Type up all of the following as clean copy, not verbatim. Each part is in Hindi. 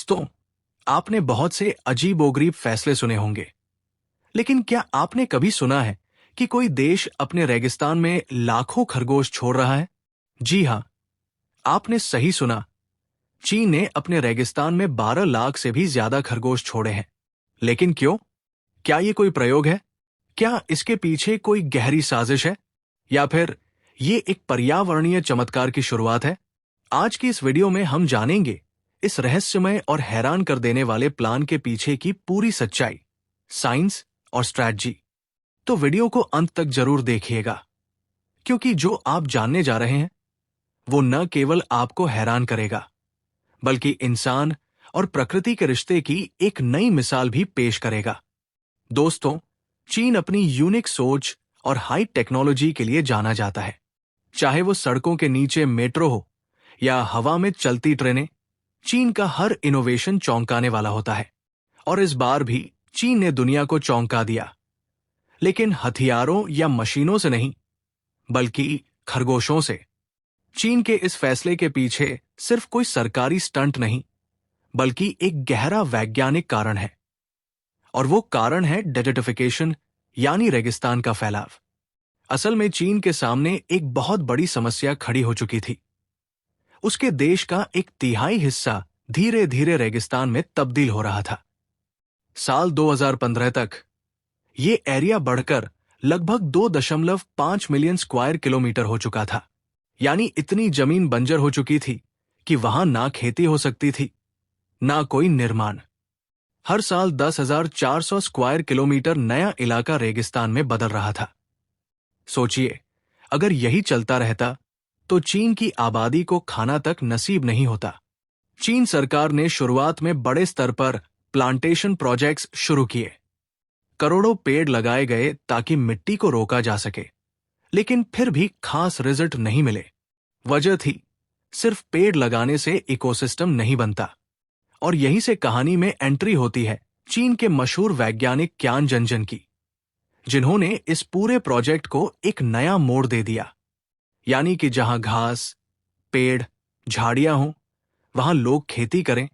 दोस्तों, आपने बहुत से अजीबोगरीब फैसले सुने होंगे, लेकिन क्या आपने कभी सुना है कि कोई देश अपने रेगिस्तान में लाखों खरगोश छोड़ रहा है? जी हां, आपने सही सुना। चीन ने अपने रेगिस्तान में 12 लाख से भी ज्यादा खरगोश छोड़े हैं। लेकिन क्यों? क्या ये कोई प्रयोग है? क्या इसके पीछे कोई गहरी साजिश है? या फिर ये एक पर्यावरणीय चमत्कार की शुरुआत है? आज की इस वीडियो में हम जानेंगे इस रहस्यमय और हैरान कर देने वाले प्लान के पीछे की पूरी सच्चाई, साइंस और स्ट्रैटेजी। तो वीडियो को अंत तक जरूर देखिएगा, क्योंकि जो आप जानने जा रहे हैं वो न केवल आपको हैरान करेगा, बल्कि इंसान और प्रकृति के रिश्ते की एक नई मिसाल भी पेश करेगा। दोस्तों, चीन अपनी यूनिक सोच और हाई टेक्नोलॉजी के लिए जाना जाता है। चाहे वो सड़कों के नीचे मेट्रो हो या हवा में चलती ट्रेनें, चीन का हर इनोवेशन चौंकाने वाला होता है। और इस बार भी चीन ने दुनिया को चौंका दिया, लेकिन हथियारों या मशीनों से नहीं, बल्कि खरगोशों से। चीन के इस फैसले के पीछे सिर्फ कोई सरकारी स्टंट नहीं, बल्कि एक गहरा वैज्ञानिक कारण है। और वो कारण है डेजर्टिफिकेशन, यानी रेगिस्तान का फैलाव। असल में चीन के सामने एक बहुत बड़ी समस्या खड़ी हो चुकी थी। उसके देश का 1/3 हिस्सा धीरे धीरे रेगिस्तान में तब्दील हो रहा था। साल 2015 तक ये एरिया बढ़कर लगभग 2.5 मिलियन स्क्वायर किलोमीटर हो चुका था। यानी इतनी जमीन बंजर हो चुकी थी कि वहां ना खेती हो सकती थी, ना कोई निर्माण। हर साल 10,400 स्क्वायर किलोमीटर नया इलाका रेगिस्तान में बदल रहा था। सोचिए, अगर यही चलता रहता तो चीन की आबादी को खाना तक नसीब नहीं होता। चीन सरकार ने शुरुआत में बड़े स्तर पर प्लांटेशन प्रोजेक्ट्स शुरू किए। करोड़ों पेड़ लगाए गए ताकि मिट्टी को रोका जा सके, लेकिन फिर भी खास रिजल्ट नहीं मिले। वजह थी, सिर्फ पेड़ लगाने से इकोसिस्टम नहीं बनता। और यहीं से कहानी में एंट्री होती है चीन के मशहूर वैज्ञानिक क्यान जंजन की, जिन्होंने इस पूरे प्रोजेक्ट को एक नया मोड़ दे दिया। यानी कि जहां घास, पेड़, झाड़ियां हों, वहां लोग खेती करें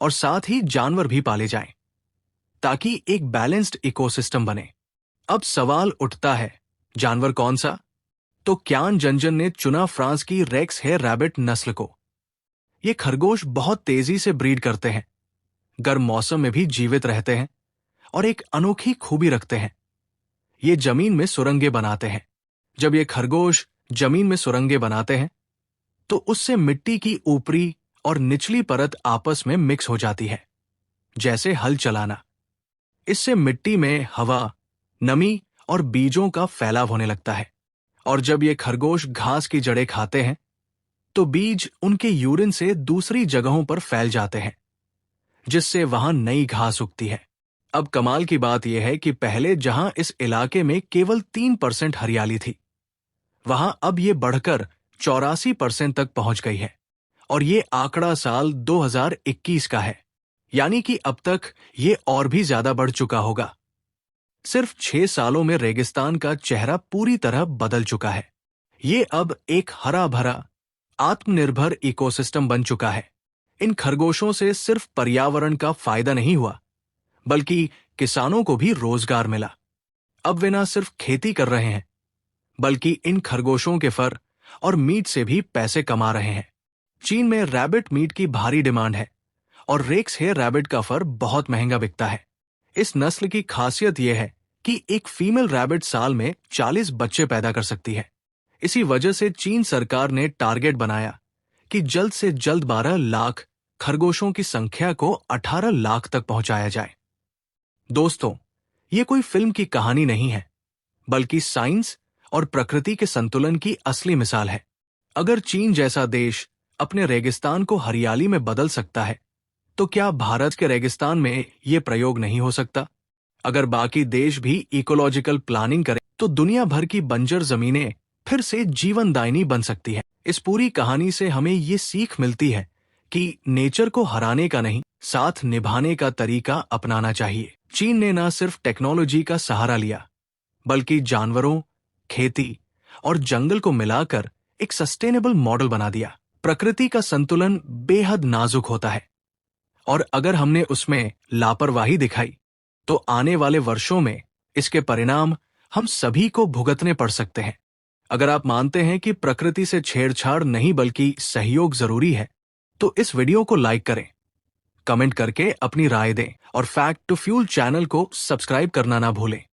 और साथ ही जानवर भी पाले जाएं, ताकि एक बैलेंस्ड इकोसिस्टम बने। अब सवाल उठता है, जानवर कौन सा? तो क्यान जंजन ने चुना फ्रांस की रेक्स हेयर रैबिट नस्ल को। ये खरगोश बहुत तेजी से ब्रीड करते हैं, गर्म मौसम में भी जीवित रहते हैं और एक अनोखी खूबी रखते हैं, ये जमीन में सुरंगें बनाते हैं। जब ये खरगोश जमीन में सुरंगें बनाते हैं तो उससे मिट्टी की ऊपरी और निचली परत आपस में मिक्स हो जाती है, जैसे हल चलाना। इससे मिट्टी में हवा, नमी और बीजों का फैलाव होने लगता है। और जब ये खरगोश घास की जड़ें खाते हैं तो बीज उनके यूरिन से दूसरी जगहों पर फैल जाते हैं, जिससे वहां नई घास उगती है। अब कमाल की बात यह है कि पहले जहां इस इलाके में केवल 3% हरियाली थी, वहां अब ये बढ़कर 84% तक पहुंच गई है। और ये आंकड़ा साल 2021 का है, यानी कि अब तक ये और भी ज्यादा बढ़ चुका होगा। सिर्फ 6 सालों में रेगिस्तान का चेहरा पूरी तरह बदल चुका है। ये अब एक हरा भरा, आत्मनिर्भर इकोसिस्टम बन चुका है। इन खरगोशों से सिर्फ पर्यावरण का फायदा नहीं हुआ, बल्कि किसानों को भी रोजगार मिला। अब वे न सिर्फ खेती कर रहे हैं, बल्कि इन खरगोशों के फर और मीट से भी पैसे कमा रहे हैं। चीन में रैबिट मीट की भारी डिमांड है और रेक्स हेयर रैबिट का फर बहुत महंगा बिकता है। इस नस्ल की खासियत यह है कि एक फीमेल रैबिट साल में 40 बच्चे पैदा कर सकती है। इसी वजह से चीन सरकार ने टारगेट बनाया कि जल्द से जल्द 12 लाख खरगोशों की संख्या को 18 लाख तक पहुंचाया जाए। दोस्तों, ये कोई फिल्म की कहानी नहीं है, बल्कि साइंस और प्रकृति के संतुलन की असली मिसाल है। अगर चीन जैसा देश अपने रेगिस्तान को हरियाली में बदल सकता है, तो क्या भारत के रेगिस्तान में ये प्रयोग नहीं हो सकता? अगर बाकी देश भी इकोलॉजिकल प्लानिंग करें, तो दुनिया भर की बंजर जमीनें फिर से जीवनदायिनी बन सकती है। इस पूरी कहानी से हमें ये सीख मिलती है कि नेचर को हराने का नहीं, साथ निभाने का तरीका अपनाना चाहिए। चीन ने न सिर्फ टेक्नोलॉजी का सहारा लिया, बल्कि जानवरों, खेती और जंगल को मिलाकर एक सस्टेनेबल मॉडल बना दिया। प्रकृति का संतुलन बेहद नाजुक होता है, और अगर हमने उसमें लापरवाही दिखाई तो आने वाले वर्षों में इसके परिणाम हम सभी को भुगतने पड़ सकते हैं। अगर आप मानते हैं कि प्रकृति से छेड़छाड़ नहीं बल्कि सहयोग जरूरी है, तो इस वीडियो को लाइक करें, कमेंट करके अपनी राय दें और फैक्ट टू फ्यूल चैनल को सब्सक्राइब करना ना भूलें।